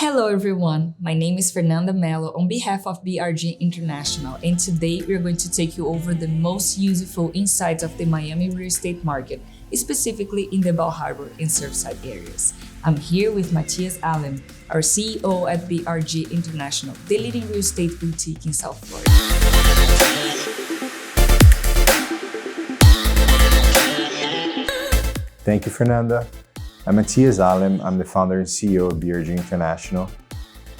Hello everyone, my name is Fernanda Mello on behalf of BRG International, and today we are going to take you over the most useful insights of the Miami real estate market, specifically in the Bal Harbour and Surfside areas. I'm here with Matias Alem, our CEO at BRG International, the leading real estate boutique in South Florida. Thank you, Fernanda. I'm Matias Alem. I'm the founder and CEO of BRG International.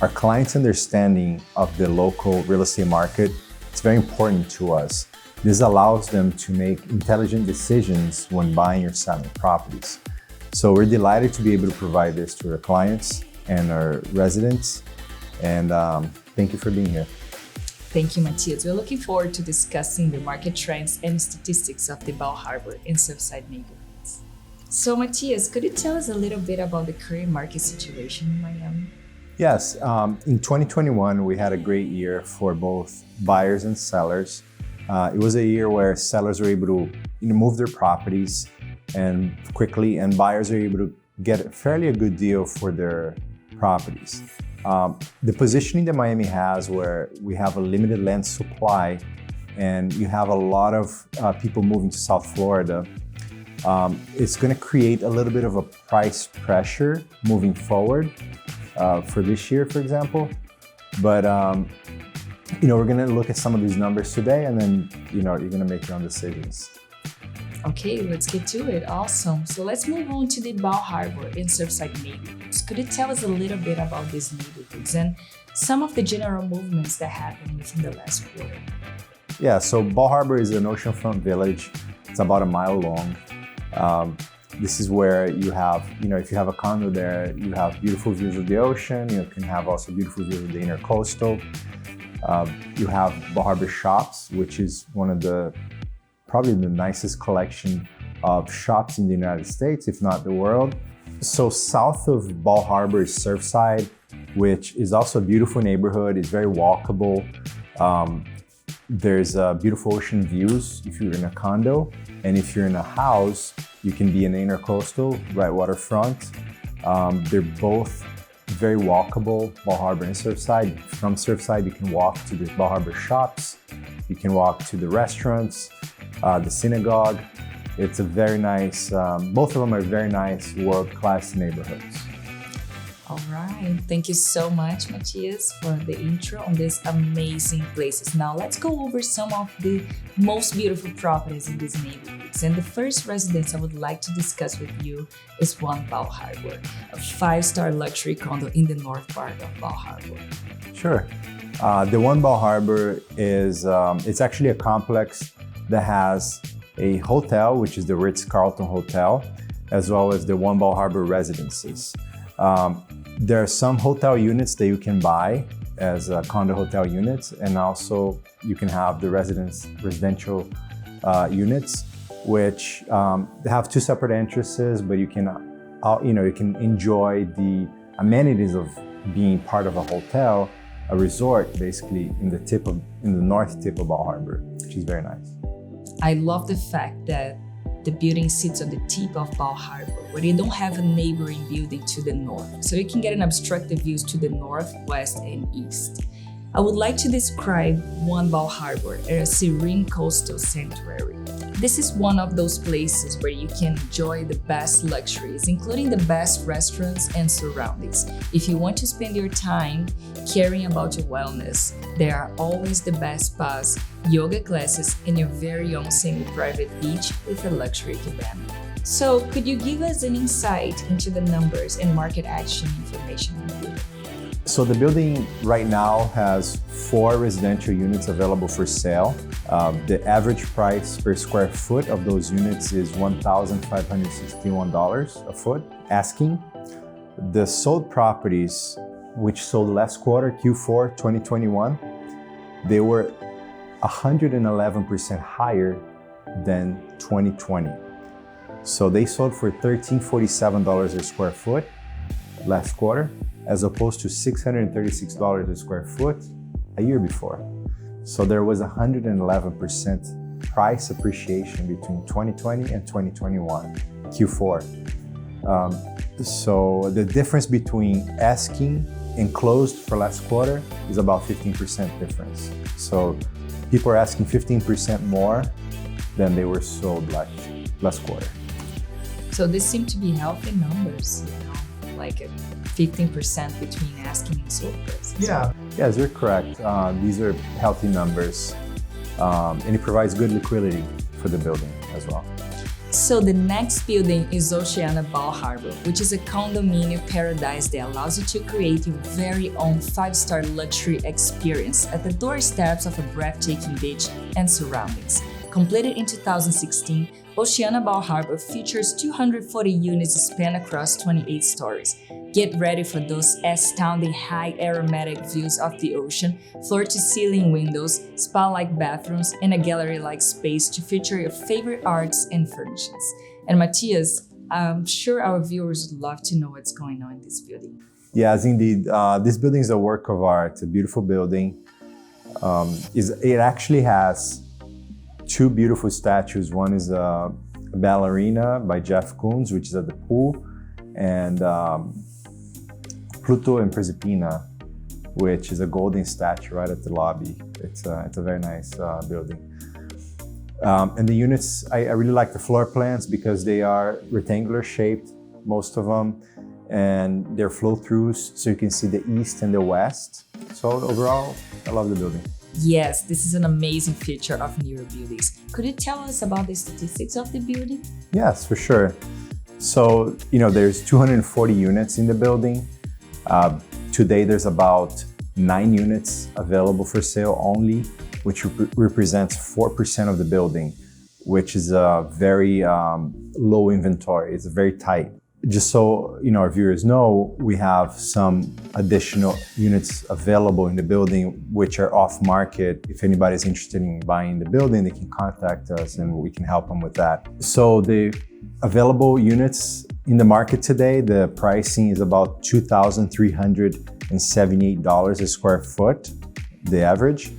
Our clients' understanding of the local real estate market is very important to us. This allows them to make intelligent decisions when buying or selling properties. So we're delighted to be able to provide this to our clients and our residents. And thank you for being here. Thank you, Matias. We're looking forward to discussing the market trends and statistics of the Bal Harbour and Surfside neighborhood. So Matias, could you tell us a little bit about the current market situation in Miami? Yes, in 2021, we had a great year for both buyers and sellers. It was a year where sellers were able to move their properties and quickly, and buyers were able to get a good deal for their properties. The positioning that Miami has, where we have a limited land supply and you have a lot of people moving to South Florida, it's going to create a little bit of a price pressure moving forward for this year, for example. But we're going to look at some of these numbers today, and then you're going to make your own decisions. Okay, let's get to it. Awesome. So let's move on to the Bal Harbour and Surfside neighborhoods. Could you tell us a little bit about these neighborhoods and some of the general movements that happened within the last quarter? Yeah, so Bal Harbour is an oceanfront village. It's about a mile long. This is where you have, if you have a condo there, you have beautiful views of the ocean. You can have also beautiful views of the intercoastal. You have Bal Harbour Shops, which is one of probably the nicest collection of shops in the United States, if not the world. So south of Bal Harbour is Surfside, which is also a beautiful neighborhood. It's very walkable. There's beautiful ocean views if you're in a condo, and if you're in a house, you can be in the intercoastal, right waterfront. They're both very walkable, Bal Harbour and Surfside. From Surfside, you can walk to the Bal Harbour Shops, you can walk to the restaurants, the synagogue. It's a very nice, both of them are very nice, world-class neighborhoods. All right, thank you so much, Matias, for the intro on these amazing places. Now let's go over some of the most beautiful properties in these neighborhoods. And the first residence I would like to discuss with you is One Bal Harbour, a 5-star luxury condo in the north part of Bal Harbour. Sure. The One Bal Harbour is, it's actually a complex that has a hotel, which is the Ritz-Carlton Hotel, as well as the One Bal Harbour residences. There are some hotel units that you can buy as condo hotel units, and also you can have the residential units, which have 2 separate entrances, but you can enjoy the amenities of being part of a hotel, a resort, basically in the north tip of Bal Harbour, which is very nice. I love the fact that the building sits on the tip of Bal Harbour, where you don't have a neighboring building to the north, so you can get unobstructed views to the north, west, and east. I would like to describe One Bal Harbour as a serene coastal sanctuary. This is one of those places where you can enjoy the best luxuries, including the best restaurants and surroundings. If you want to spend your time caring about your wellness, there are always the best spas, yoga classes, and your very own semi-private beach with a luxury cabana. So could you give us an insight into the numbers and market action information in the building? So the building right now has 4 residential units available for sale. The average price per square foot of those units is $1,561 a foot, asking. The sold properties, which sold last quarter, Q4 2021, they were 111% higher than 2020. So they sold for $1,347 a square foot last quarter, as opposed to $636 a square foot a year before. So there was 111% price appreciation between 2020 and 2021, Q4. So the difference between asking enclosed for last quarter is about 15% difference. So people are asking 15% more than they were sold last quarter. So this seem to be healthy numbers, like a 15% between asking and sold prices. Yeah. Yes, you're correct. These are healthy numbers, and it provides good liquidity for the building as well. So the next building is Oceana Bal Harbour, which is a condominium paradise that allows you to create your very own 5-star luxury experience at the doorsteps of a breathtaking beach and surroundings. Completed in 2016, Oceana Bal Harbour features 240 units spanned across 28 stories. Get ready for those astounding high aromatic views of the ocean, floor-to-ceiling windows, spa-like bathrooms, and a gallery-like space to feature your favorite arts and furnishings. And Matias, I'm sure our viewers would love to know what's going on in this building. Yes, indeed. This building is a work of art. It's a beautiful building. It actually has 2 beautiful statues. One is a ballerina by Jeff Koons, which is at the pool, and Pluto and Proserpina, which is a golden statue right at the lobby. It's a very nice building. And the units, I really like the floor plans because they are rectangular shaped, most of them, and they're flow-throughs, so you can see the east and the west. So overall, I love the building. Yes, this is an amazing feature of newer buildings. Could you tell us about the statistics of the building? Yes, for sure. So, there's 240 units in the building. Today, there's about 9 units available for sale only, which represents 4% of the building, which is a very low inventory. It's very tight. Just so our viewers know, we have some additional units available in the building which are off market. If anybody's interested in buying the building, they can contact us and we can help them with that. So the available units in the market today, the pricing is about $2,378 a square foot, the average.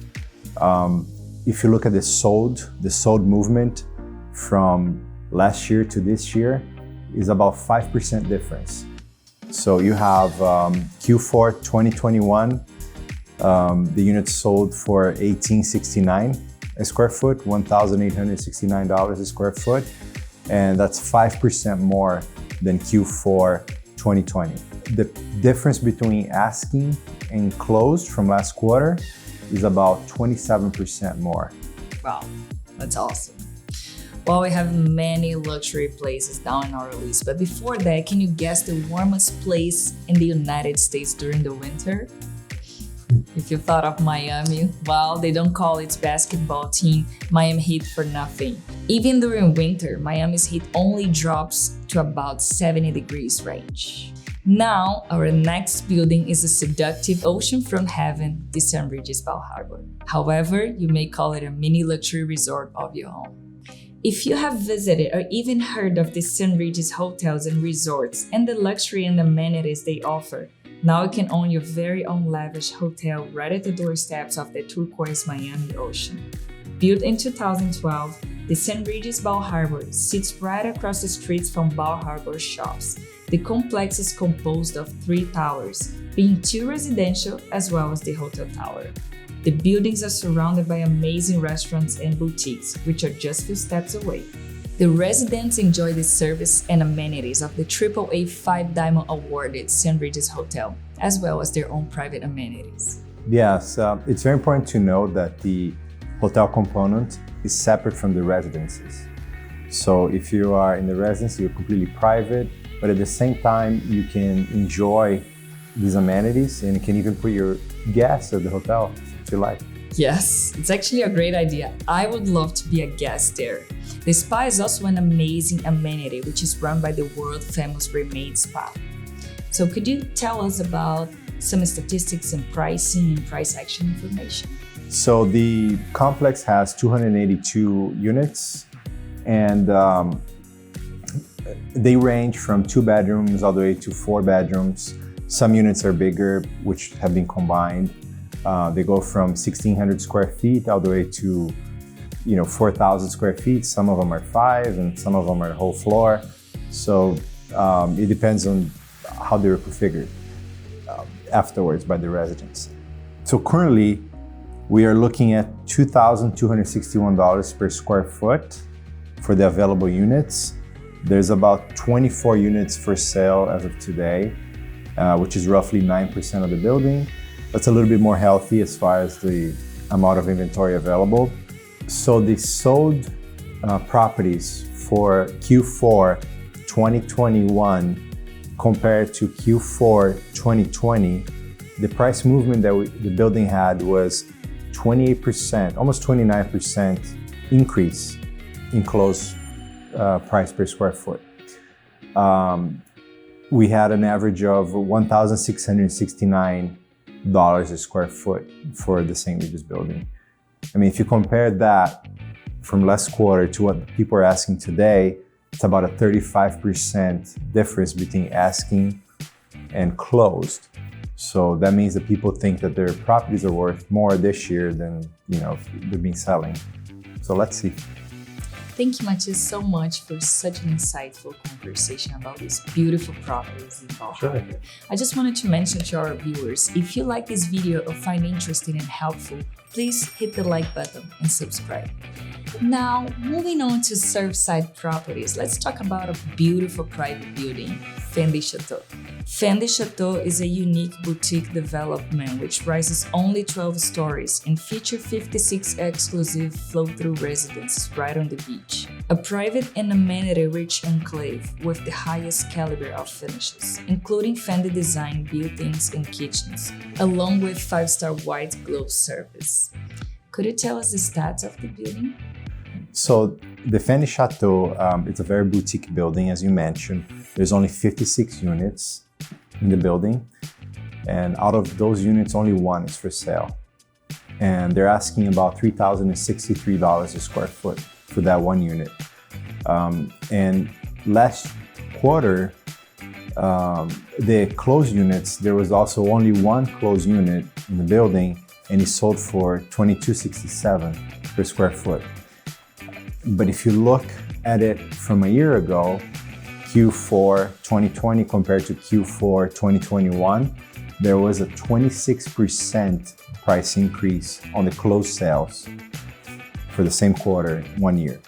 If you look at the sold movement from last year to this year, is about 5% difference. So you have Q4 2021, the units sold for $1,869 a square foot, $1,869 a square foot, and that's 5% more than Q4 2020. The difference between asking and closed from last quarter is about 27% more. Wow, that's awesome. Well, we have many luxury places down on our list, but before that, can you guess the warmest place in the United States during the winter? If you thought of Miami, well, they don't call its basketball team Miami Heat for nothing. Even during winter, Miami's heat only drops to about 70 degrees range. Now, our next building is a seductive oceanfront heaven, the St. Regis Bal Harbour. However, you may call it a mini luxury resort of your own. If you have visited or even heard of the St. Regis hotels and resorts and the luxury and amenities they offer, now you can own your very own lavish hotel right at the doorsteps of the turquoise Miami Ocean. Built in 2012, the St. Regis Bal Harbour sits right across the streets from Bal Harbour shops. The complex is composed of 3 towers, being 2 residential as well as the hotel tower. The buildings are surrounded by amazing restaurants and boutiques, which are just a few steps away. The residents enjoy the service and amenities of the AAA 5-Diamond awarded St. Regis Hotel, as well as their own private amenities. Yes, it's very important to note that the hotel component is separate from the residences. So if you are in the residency, you're completely private, but at the same time, you can enjoy these amenities and you can even put your guests at the hotel if you like. Yes, it's actually a great idea. I would love to be a guest there. The spa is also an amazing amenity, which is run by the world-famous Remade Spa. So could you tell us about some statistics and pricing and price action information? So the complex has 282 units and they range from 2 bedrooms all the way to 4 bedrooms. Some units are bigger, which have been combined. They go from 1,600 square feet all the way to 4,000 square feet. Some of them are 5 and some of them are a whole floor. So it depends on how they were configured. afterwards by the residents. So currently, we are looking at $2,261 per square foot for the available units. There's about 24 units for sale as of today, which is roughly 9% of the building. That's a little bit more healthy as far as the amount of inventory available. So the sold properties for Q4 2021 compared to Q4 2020, the price movement that the building had was 28%, almost 29% increase in closed price per square foot. We had an average of $1,669 a square foot for the St. Regis building. I mean, if you compare that from last quarter to what people are asking today, it's about a 35% difference between asking and closed. So that means that people think that their properties are worth more this year than, they've been selling. So let's see. Thank you, Matias, so much for such an insightful conversation about these beautiful properties in Bal Harbour. I just wanted to mention to our viewers, if you like this video or find it interesting and helpful, please hit the like button and subscribe. Now, moving on to Surfside properties, let's talk about a beautiful private building, Fin de Chateau. Fin de Chateau is a unique boutique development which rises only 12 stories and features 56 exclusive flow-through residences right on the beach. A private and amenity-rich enclave with the highest caliber of finishes, including Fendi design buildings and kitchens, along with 5-star white glove service. Could you tell us the stats of the building? So the Fin de Chateau, it's a very boutique building, as you mentioned. There's only 56 units in the building, and out of those units, only one is for sale. And they're asking about $3,063 a square foot for that one unit. And last quarter, the closed units, there was also only one closed unit in the building, and it sold for $2,267 per square foot. But if you look at it from a year ago, Q4 2020 compared to Q4 2021, there was a 26% price increase on the closed sales for the same quarter, 1 year.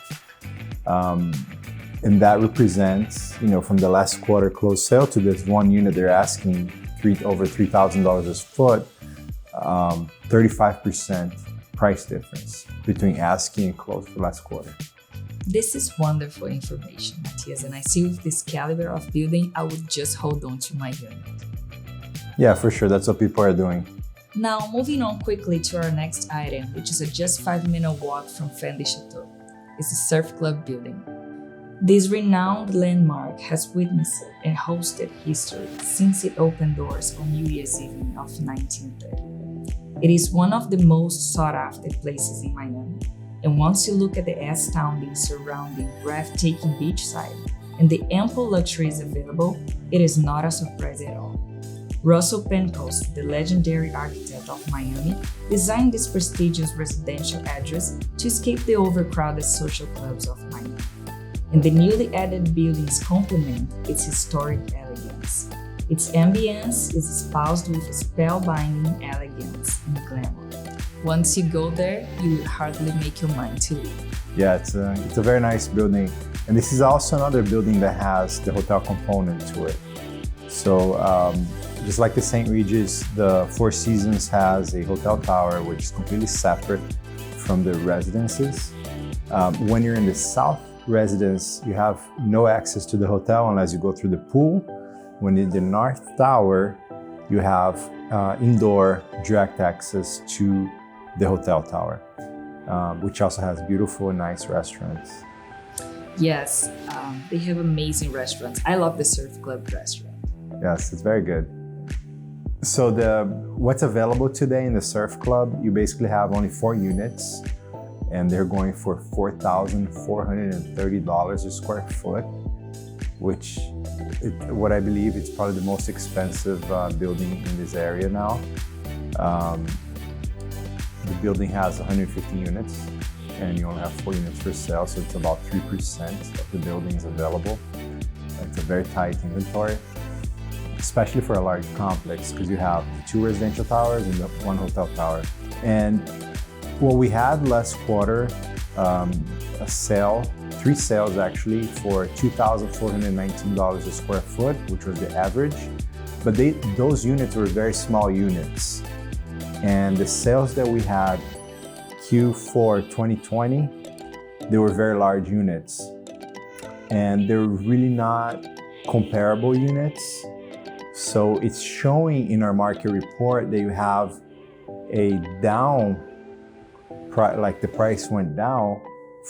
And that represents, from the last quarter closed sale to this one unit, they're asking over $3,000 a foot, 35% price difference between asking and closed for last quarter. This is wonderful information, Matias, and I see with this caliber of building, I would just hold on to my unit. Yeah, for sure. That's what people are doing. Now, moving on quickly to our next item, which is a just 5-minute walk from Fin de Chateau, is the Surf Club building. This renowned landmark has witnessed and hosted history since it opened doors on New Year's Eve of 1930. It is one of the most sought-after places in Miami. And once you look at the astounding surrounding breathtaking beachside and the ample luxuries available, it is not a surprise at all. Russell Pentecost, the legendary architect of Miami, designed this prestigious residential address to escape the overcrowded social clubs of Miami. And the newly added buildings complement its historic elegance. Its ambience is espoused with spellbinding elegance and glamour. Once you go there, you will hardly make your mind to leave. Yeah, it's a very nice building. And this is also another building that has the hotel component to it. So just like the St. Regis, the Four Seasons has a hotel tower which is completely separate from the residences. When you're in the South residence, you have no access to the hotel unless you go through the pool. When in the North Tower, you have indoor direct access to the hotel tower, which also has beautiful and nice restaurants. Yes, they have amazing restaurants. I love the Surf Club restaurant. Yes, it's very good. So what's available today in the Surf Club, you basically have only 4 units, and they're going for $4,430 a square foot, which what I believe it's probably the most expensive building in this area now. The building has 150 units, and you only have 4 units for sale, so it's about 3% of the building is available. It's a very tight inventory. especially for a large complex, because you have 2 residential towers and the 1 hotel tower. And well, we had last quarter a sale, 3 sales actually, for $2,419 a square foot, which was the average. But those units were very small units. And the sales that we had Q4 2020, they were very large units. And they're really not comparable units. So it's showing in our market report that you have a down, like the price went down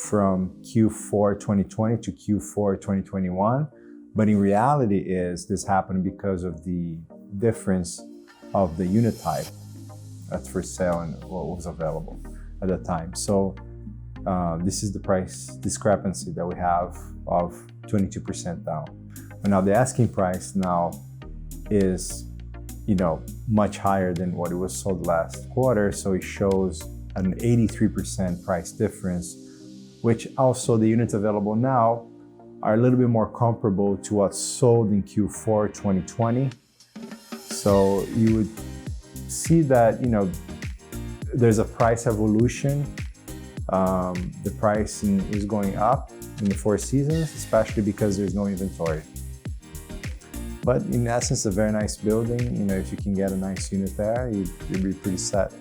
from Q4 2020 to Q4 2021. But in reality this happened because of the difference of the unit type that's for sale and what was available at the time. So this is the price discrepancy that we have of 22% down. But now the asking price now is, much higher than what it was sold last quarter. So it shows an 83% price difference, which also the units available now are a little bit more comparable to what's sold in Q4 2020. So you would see that, there's a price evolution. The pricing is going up in the 4 seasons, especially because there's no inventory. But in essence, a very nice building. If you can get a nice unit there, you'd be pretty set.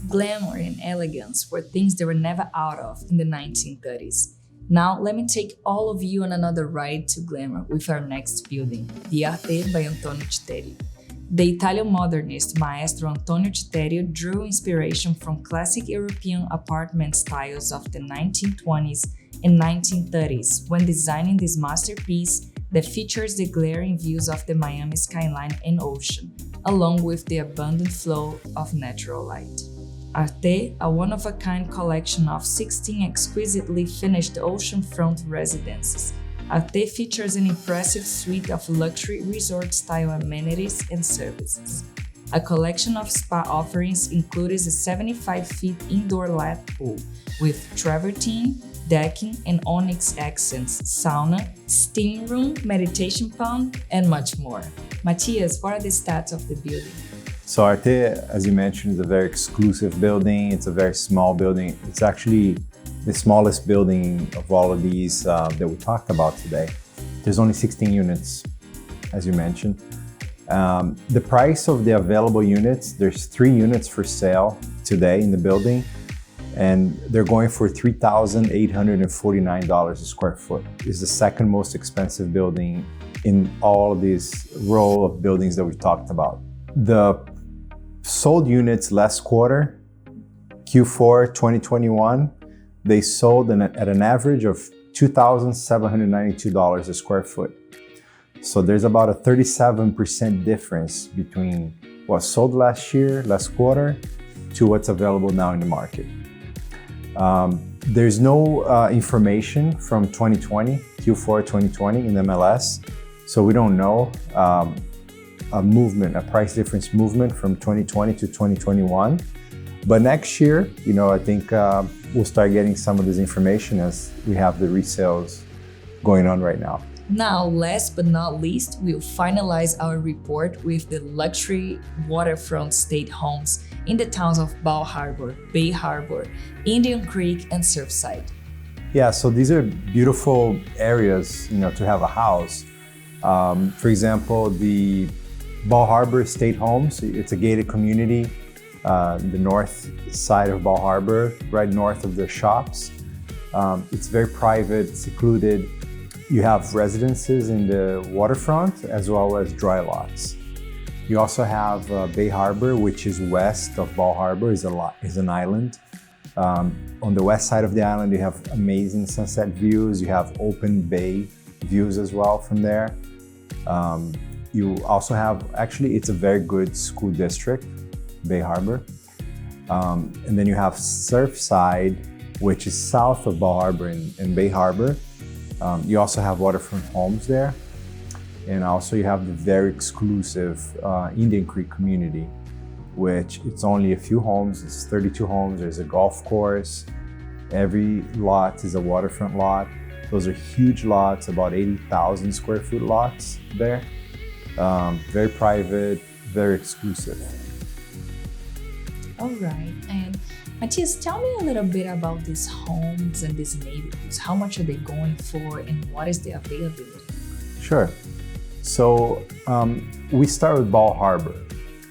Glamour and elegance were things they were never out of in the 1930s. Now, let me take all of you on another ride to glamour with our next building, the Arte by Antonio Citerio. The Italian modernist maestro Antonio Citerio drew inspiration from classic European apartment styles of the 1920s and 1930s when designing this masterpiece that features the glaring views of the Miami skyline and ocean, along with the abundant flow of natural light. Arte, a one-of-a-kind collection of 16 exquisitely finished oceanfront residences. Arte features an impressive suite of luxury resort-style amenities and services. A collection of spa offerings includes a 75-feet indoor lap pool with travertine, decking and onyx accents, sauna, steam room, meditation pond, and much more. Matias, what are the stats of the building? So Arte, as you mentioned, is a very exclusive building. It's a very small building. It's actually the smallest building of all of these that we talked about today. There's only 16 units, as you mentioned. The price of the available units, there's 3 units for sale today in the building, and they're going for $3,849 a square foot. It's the second most expensive building in all of this row of buildings that we talked about. The sold units last quarter, Q4 2021, they sold at an average of $2,792 a square foot. So there's about a 37% difference between what sold last quarter, to what's available now in the market. There's no information from 2020, Q4 2020 in MLS, so we don't know a price difference movement from 2020 to 2021. But next year, I think we'll start getting some of this information as we have the resales going on right now. Now, last but not least, we'll finalize our report with the luxury waterfront state homes in the towns of Bal Harbour, Bay Harbor, Indian Creek, and Surfside. Yeah, so these are beautiful areas, to have a house. For example, the Bal Harbour State Homes, it's a gated community, the north side of Bal Harbour, right north of the shops. It's very private, secluded. You have residences in the waterfront as well as dry lots. You also have Bay Harbor, which is west of Bal Harbour, is an island. On the west side of the island, you have amazing sunset views. You have open bay views as well from there. You also have, actually, it's a very good school district, Bay Harbor. And then you have Surfside, which is south of Bal Harbour and Bay Harbor. You also have waterfront homes there. And also you have the very exclusive Indian Creek community, which it's only a few homes, it's 32 homes, there's a golf course. Every lot is a waterfront lot. Those are huge lots, about 80,000 square foot lots there. very private, very exclusive. All right. And Matias, tell me a little bit about these homes and these neighborhoods. How much are they going for and what is the availability? Sure. So we start with Bal Harbour,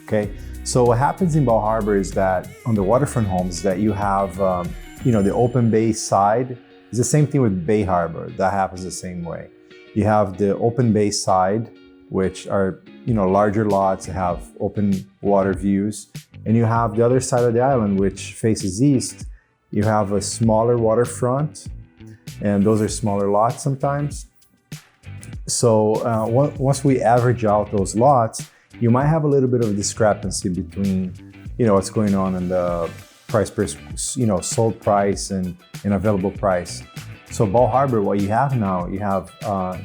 okay? So what happens in Bal Harbour is that on the waterfront homes that you have, the open bay side. It's the same thing with Bay Harbor. That happens the same way. You have the open bay side, which are larger lots that have open water views. And you have the other side of the island, which faces east. You have a smaller waterfront, and those are smaller lots sometimes. So once we average out those lots, you might have a little bit of a discrepancy between, what's going on in the price per, sold price and available price. So Bal Harbour, what you have now, you have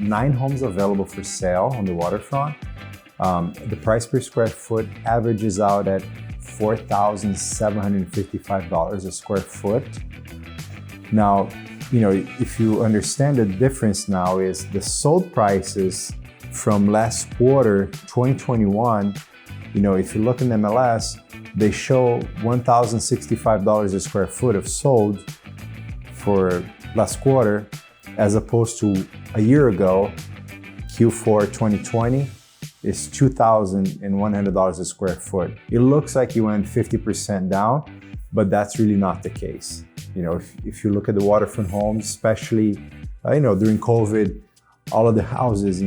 9 homes available for sale on the waterfront. The price per square foot averages out at $4,755 a square foot. Now, if you understand the difference now is the sold prices from last quarter, 2021, if you look in MLS, they show $1,065 a square foot of sold for last quarter, as opposed to a year ago, Q4 2020, is $2,100 a square foot. It looks like you went 50% down, but that's really not the case. If you look at the waterfront homes, especially during COVID, all of the houses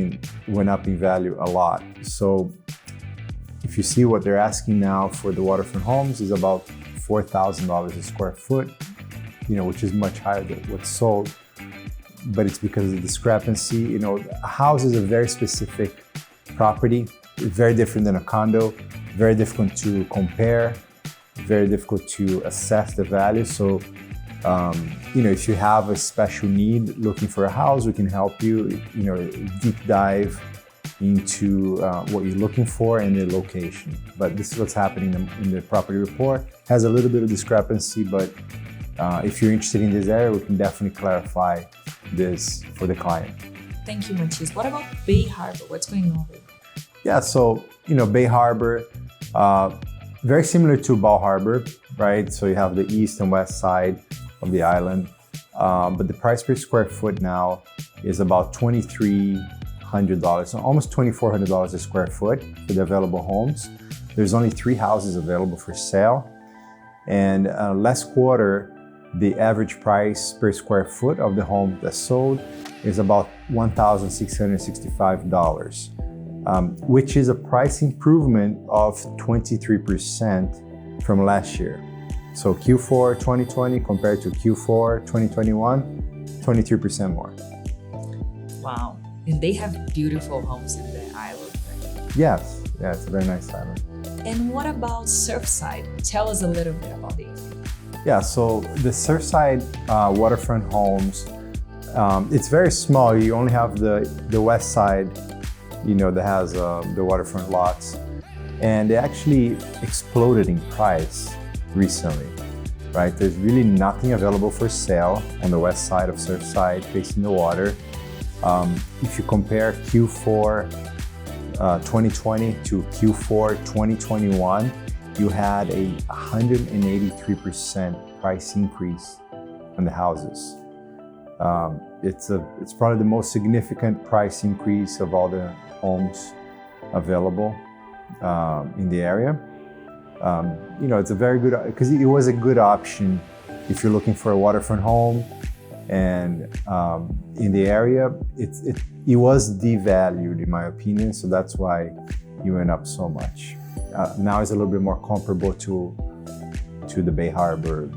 went up in value a lot. So if you see what they're asking now for the waterfront homes is about $4,000 a square foot, which is much higher than what's sold. But it's because of the discrepancy. A house is a very specific property, very different than a condo, very difficult to compare, very difficult to assess the value. So, if you have a special need looking for a house, we can help you, deep dive into what you're looking for and the location. But this is what's happening in the property report. Has a little bit of discrepancy, but if you're interested in this area, we can definitely clarify this for the client. Thank you, Matias. What about Bay Harbor? What's going on there? Yeah, so, Bay Harbor, very similar to Bal Harbour, right? So you have the east and west side of the island, but the price per square foot now is about $2,300, so almost $2,400 a square foot for the available homes. There's only 3 houses available for sale. And last quarter, the average price per square foot of the home that sold is about $1,665, which is a price improvement of 23% from last year. So Q4 2020 compared to Q4 2021, 23% more. Wow. And they have beautiful homes in the island, right? Yes, yeah, it's a very nice island. And what about Surfside? Tell us a little bit about it. Yeah, so the Surfside waterfront homes, it's very small. You only have the west side, that has the waterfront lots. And they actually exploded in price recently, right? There's really nothing available for sale on the west side of Surfside facing the water. If you compare Q4 2020 to Q4 2021, you had a 183% price increase on the houses. It's probably the most significant price increase of all the homes available in the area. It's a very good, because it was a good option if you're looking for a waterfront home, and in the area, it was devalued in my opinion, so that's why it went up so much. Now it's a little bit more comparable to the Bay Harbor,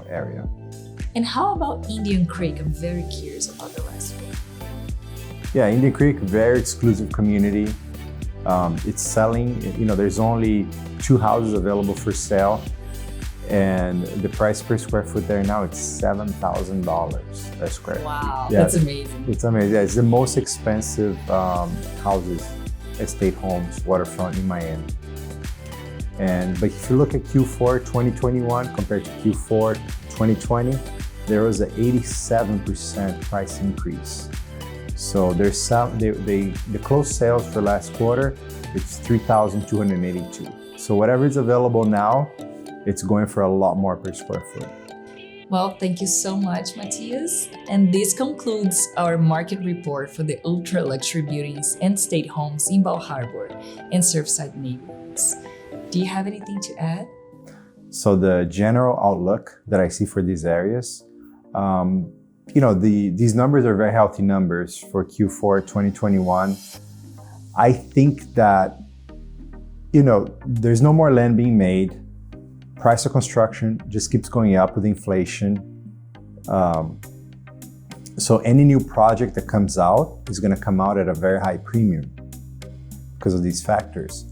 area. And how about Indian Creek? I'm very curious about the rest of it. Yeah, Indian Creek, very exclusive community. It's selling, there's only 2 houses available for sale, and the price per square foot there now, it's $7,000 a square feet. Wow, Yeah, that's amazing. It's amazing. Yeah, it's the most expensive houses, estate homes, waterfront in Miami. But if you look at Q4 2021 compared to Q4 2020, there was an 87% price increase. So the closed sales for last quarter, it's 3,282. So whatever is available now, it's going for a lot more per square foot. Well, thank you so much, Matias. And this concludes our market report for the ultra luxury buildings and state homes in Bal Harbour and Surfside neighborhoods. Do you have anything to add? So the general outlook that I see for these areas, these numbers are very healthy numbers for Q4 2021. I think that, there's no more land being made. Price of construction just keeps going up with inflation. So any new project that comes out is going to come out at a very high premium because of these factors.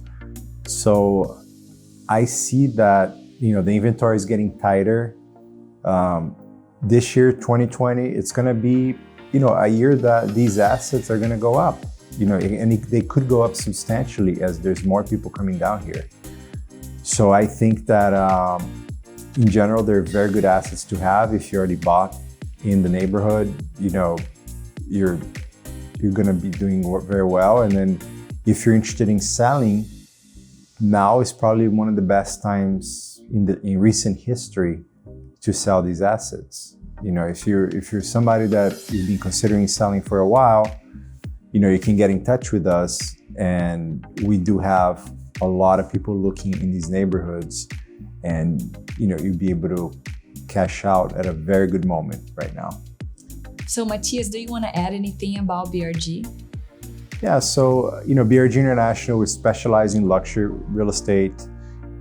So I see that, the inventory is getting tighter. This year, 2020, it's going to be, a year that these assets are going to go up, and they could go up substantially as there's more people coming down here. So I think that in general, they're very good assets to have. If you already bought in the neighborhood, you're going to be doing very well. And then if you're interested in selling, now is probably one of the best times in recent history to sell these assets. If you're somebody that you've been considering selling for a while, you can get in touch with us, and we do have a lot of people looking in these neighborhoods, and you'll be able to cash out at a very good moment right now. So Matias, do you want to add anything about BRG? Yeah, so BRG International, we specialize in luxury real estate,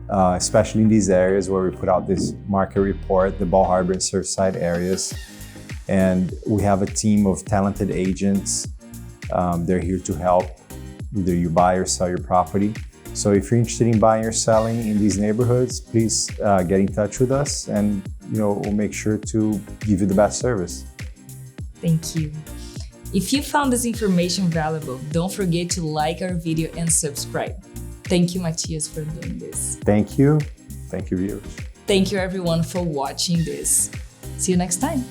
especially in these areas where we put out this market report, the Bal Harbour and Surfside areas. And we have a team of talented agents. They're here to help either you buy or sell your property. So if you're interested in buying or selling in these neighborhoods, please get in touch with us, and we'll make sure to give you the best service. Thank you. If you found this information valuable, don't forget to like our video and subscribe. Thank you, Matias, for doing this. Thank you. Thank you, viewers. Thank you, everyone, for watching this. See you next time.